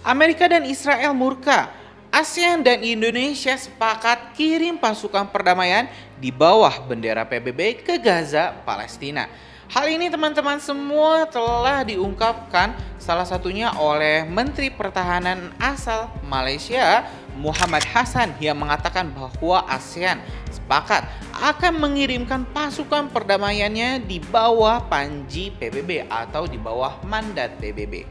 Amerika dan Israel murka. ASEAN dan Indonesia sepakat kirim pasukan perdamaian di bawah bendera PBB ke Gaza, Palestina. Hal ini teman-teman semua telah diungkapkan salah satunya oleh Menteri Pertahanan asal Malaysia, Muhammad Hassan, yang mengatakan bahwa ASEAN sepakat akan mengirimkan pasukan perdamaiannya di bawah panji PBB atau di bawah mandat PBB.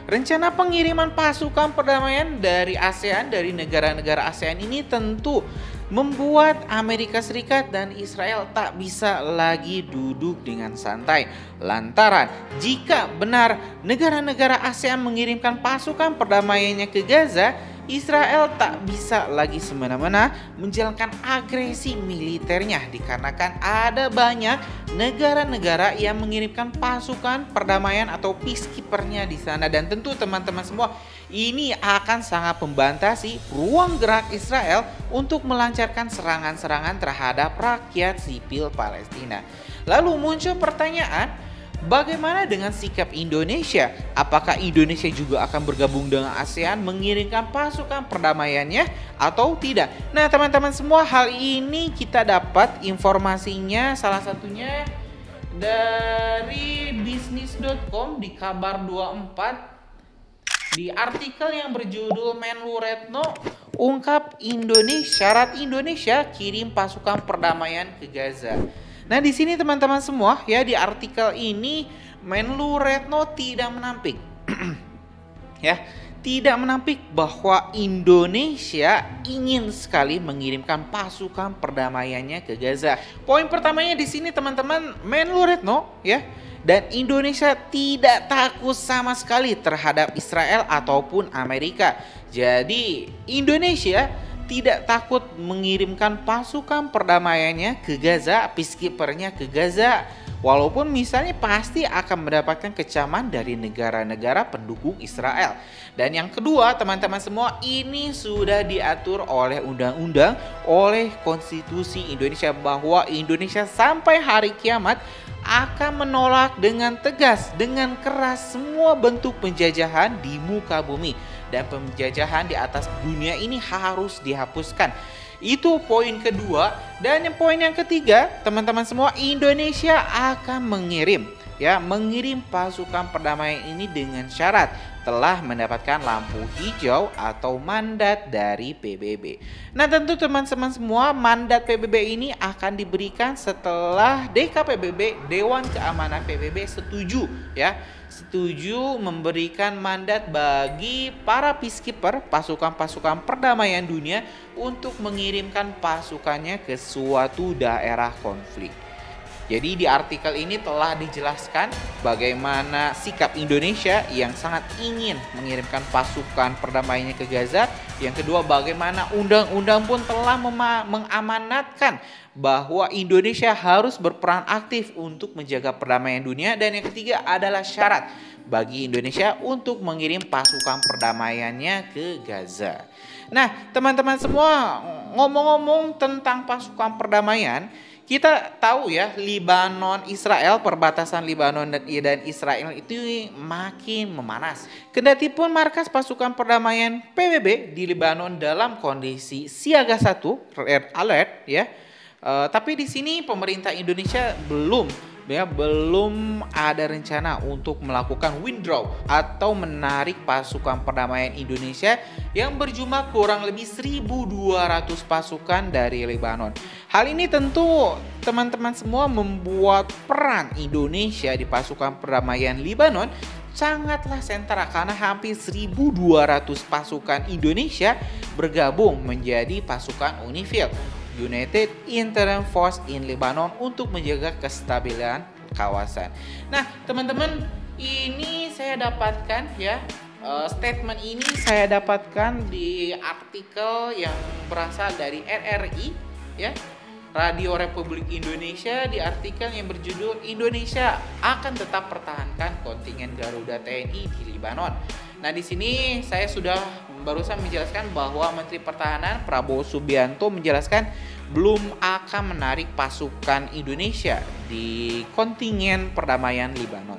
Rencana pengiriman pasukan perdamaian dari ASEAN, dari negara-negara ASEAN ini tentu membuat Amerika Serikat dan Israel tak bisa lagi duduk dengan santai. Lantaran jika benar negara-negara ASEAN mengirimkan pasukan perdamaiannya ke Gaza, Israel tak bisa lagi semena-mena menjalankan agresi militernya dikarenakan ada banyak negara-negara yang mengirimkan pasukan perdamaian atau peacekeeper-nya di sana, dan tentu teman-teman semua ini akan sangat membatasi ruang gerak Israel untuk melancarkan serangan-serangan terhadap rakyat sipil Palestina. Lalu muncul pertanyaan, bagaimana dengan sikap Indonesia? Apakah Indonesia juga akan bergabung dengan ASEAN mengirimkan pasukan perdamaiannya atau tidak? Nah teman-teman semua, hal ini kita dapat informasinya salah satunya dari bisnis.com di kabar 24 di artikel yang berjudul Menlu Retno ungkap syarat Indonesia kirim pasukan perdamaian ke Gaza. Nah di sini teman-teman semua ya, di artikel ini Menlu Retno tidak menampik ya, tidak menampik bahwa Indonesia ingin sekali mengirimkan pasukan perdamaiannya ke Gaza. Poin pertamanya di sini teman-teman, Menlu Retno ya, dan Indonesia tidak takut sama sekali terhadap Israel ataupun Amerika. Jadi Indonesia tidak takut mengirimkan pasukan perdamaiannya ke Gaza, peacekeeper-nya ke Gaza, walaupun misalnya pasti akan mendapatkan kecaman dari negara-negara pendukung Israel. Dan yang kedua teman-teman semua, ini sudah diatur oleh undang-undang, oleh konstitusi Indonesia bahwa Indonesia sampai hari kiamat akan menolak dengan tegas, dengan keras semua bentuk penjajahan di muka bumi, dan penjajahan di atas dunia ini harus dihapuskan. Itu poin kedua. Dan yang poin yang ketiga teman-teman semua, Indonesia akan mengirim pasukan perdamaian ini dengan syarat telah mendapatkan lampu hijau atau mandat dari PBB. Nah tentu teman-teman semua, mandat PBB ini akan diberikan setelah DKPBB, Dewan Keamanan PBB setuju memberikan mandat bagi para peacekeeper, pasukan-pasukan perdamaian dunia untuk mengirimkan pasukannya ke suatu daerah konflik. Jadi di artikel ini telah dijelaskan bagaimana sikap Indonesia yang sangat ingin mengirimkan pasukan perdamaiannya ke Gaza. Yang kedua, bagaimana undang-undang pun telah mengamanatkan bahwa Indonesia harus berperan aktif untuk menjaga perdamaian dunia. Dan yang ketiga adalah syarat bagi Indonesia untuk mengirim pasukan perdamaiannya ke Gaza. Nah teman-teman semua, ngomong-ngomong tentang pasukan perdamaian, kita tahu ya, Libanon, Israel, perbatasan Libanon dan Israel itu makin memanas. Kendati pun markas pasukan perdamaian PBB di Libanon dalam kondisi siaga 1, red alert ya. Tapi di sini pemerintah Indonesia belum ada rencana untuk melakukan withdraw atau menarik pasukan perdamaian Indonesia yang berjumlah kurang lebih 1.200 pasukan dari Lebanon. Hal ini tentu teman-teman semua membuat peran Indonesia di pasukan perdamaian Lebanon sangatlah sentral, karena hampir 1.200 pasukan Indonesia bergabung menjadi pasukan UNIFIL, United Interim Force in Lebanon, untuk menjaga kestabilan kawasan. Nah teman-teman, ini saya dapatkan ya, statement ini saya dapatkan di artikel yang berasal dari RRI ya, Radio Republik Indonesia, di artikel yang berjudul Indonesia akan tetap pertahankan kontingen Garuda TNI di Lebanon. Nah di sini saya sudah barusan menjelaskan bahwa Menteri Pertahanan Prabowo Subianto menjelaskan belum akan menarik pasukan Indonesia di kontingen perdamaian Lebanon.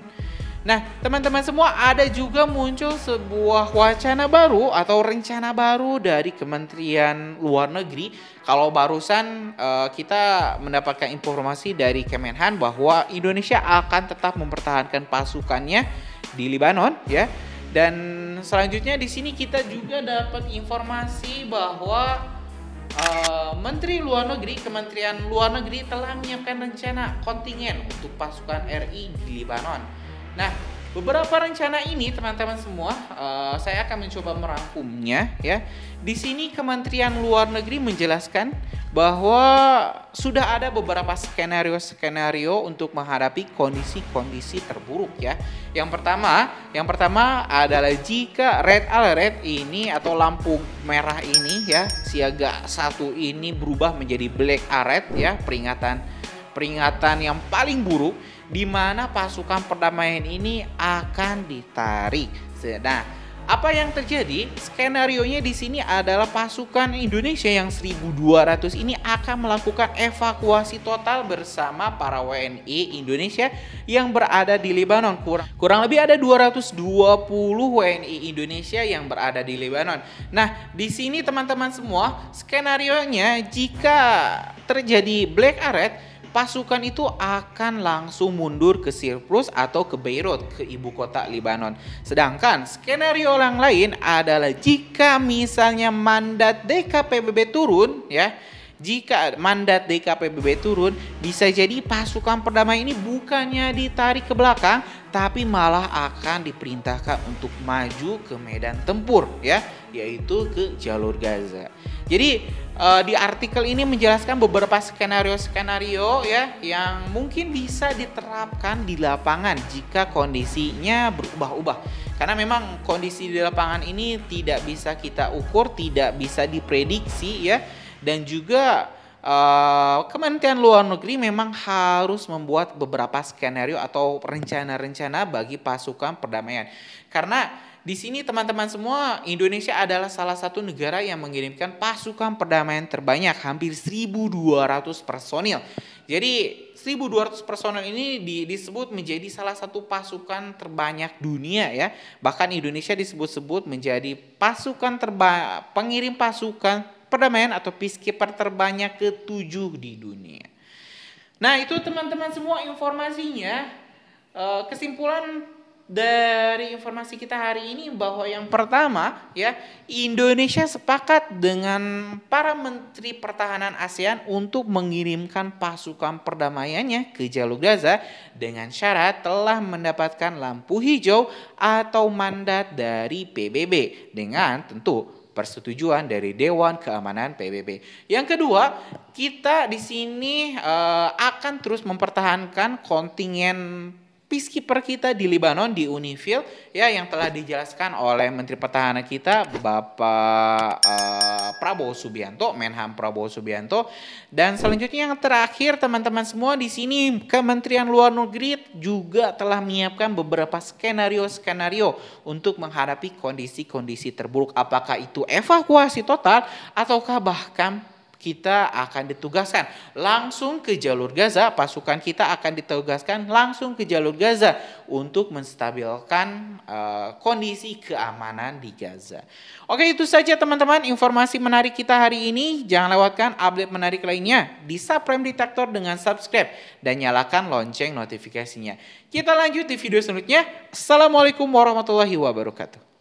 Nah, teman-teman semua, ada juga muncul sebuah wacana baru atau rencana baru dari Kementerian Luar Negeri. Kalau barusan kita mendapatkan informasi dari Kemenhan bahwa Indonesia akan tetap mempertahankan pasukannya di Lebanon, ya. Dan selanjutnya di sini kita juga dapat informasi bahwa Menteri Luar Negeri, Kementerian Luar Negeri telah menyiapkan rencana kontingen untuk pasukan RI di Lebanon. Nah, beberapa rencana ini teman-teman semua, saya akan mencoba merangkumnya, ya. Di sini Kementerian Luar Negeri menjelaskan bahwa sudah ada beberapa skenario-skenario untuk menghadapi kondisi-kondisi terburuk, ya. Yang pertama adalah jika red alert ini atau lampu merah ini, ya, siaga 1 ini berubah menjadi black alert, ya, peringatan yang paling buruk, di mana pasukan perdamaian ini akan ditarik. Nah, apa yang terjadi? Skenarionya di sini adalah pasukan Indonesia yang 1.200 ini akan melakukan evakuasi total bersama para WNI Indonesia yang berada di Lebanon. Kurang lebih ada 220 WNI Indonesia yang berada di Lebanon. Nah, di sini teman-teman semua, skenarionya jika terjadi black alert, pasukan itu akan langsung mundur ke Sirpus atau ke Beirut, ke ibu kota Lebanon. Sedangkan skenario yang lain adalah jika misalnya mandat DKPBB turun, ya. Jika mandat DKPBB turun, bisa jadi pasukan perdamaian ini bukannya ditarik ke belakang, tapi malah akan diperintahkan untuk maju ke medan tempur, ya, yaitu ke jalur Gaza. Jadi di artikel ini menjelaskan beberapa skenario-skenario, ya, yang mungkin bisa diterapkan di lapangan jika kondisinya berubah-ubah. Karena memang kondisi di lapangan ini tidak bisa kita ukur, tidak bisa diprediksi, ya. Dan juga Kementerian Luar Negeri memang harus membuat beberapa skenario atau rencana-rencana bagi pasukan perdamaian. Karena di sini teman-teman semua, Indonesia adalah salah satu negara yang mengirimkan pasukan perdamaian terbanyak, hampir 1.200 personil. Jadi 1.200 personil ini disebut menjadi salah satu pasukan terbanyak dunia, ya. Bahkan Indonesia disebut-sebut menjadi pengirim pasukan perdamaian atau peacekeeper terbanyak ke-7 di dunia. Nah, itu teman-teman semua informasinya. Kesimpulan dari informasi kita hari ini bahwa yang pertama, ya, Indonesia sepakat dengan para menteri pertahanan ASEAN untuk mengirimkan pasukan perdamaiannya ke jalur Gaza dengan syarat telah mendapatkan lampu hijau atau mandat dari PBB dengan tentu persetujuan dari Dewan Keamanan PBB. Yang kedua, kita di sini akan terus mempertahankan kontingen peacekeeper kita di Lebanon, di UNIFIL, ya, yang telah dijelaskan oleh Menteri Pertahanan kita, Bapak Prabowo Subianto, Menhan Prabowo Subianto. Dan selanjutnya yang terakhir, teman-teman semua, di sini Kementerian Luar Negeri juga telah menyiapkan beberapa skenario-skenario untuk menghadapi kondisi-kondisi terburuk. Apakah itu evakuasi total ataukah bahkan kita akan ditugaskan langsung ke jalur Gaza, pasukan kita akan ditugaskan langsung ke jalur Gaza untuk menstabilkan kondisi keamanan di Gaza. Oke, itu saja teman-teman informasi menarik kita hari ini. Jangan lewatkan update menarik lainnya di Subprime Detektor dengan subscribe dan nyalakan lonceng notifikasinya. Kita lanjut di video selanjutnya. Assalamualaikum warahmatullahi wabarakatuh.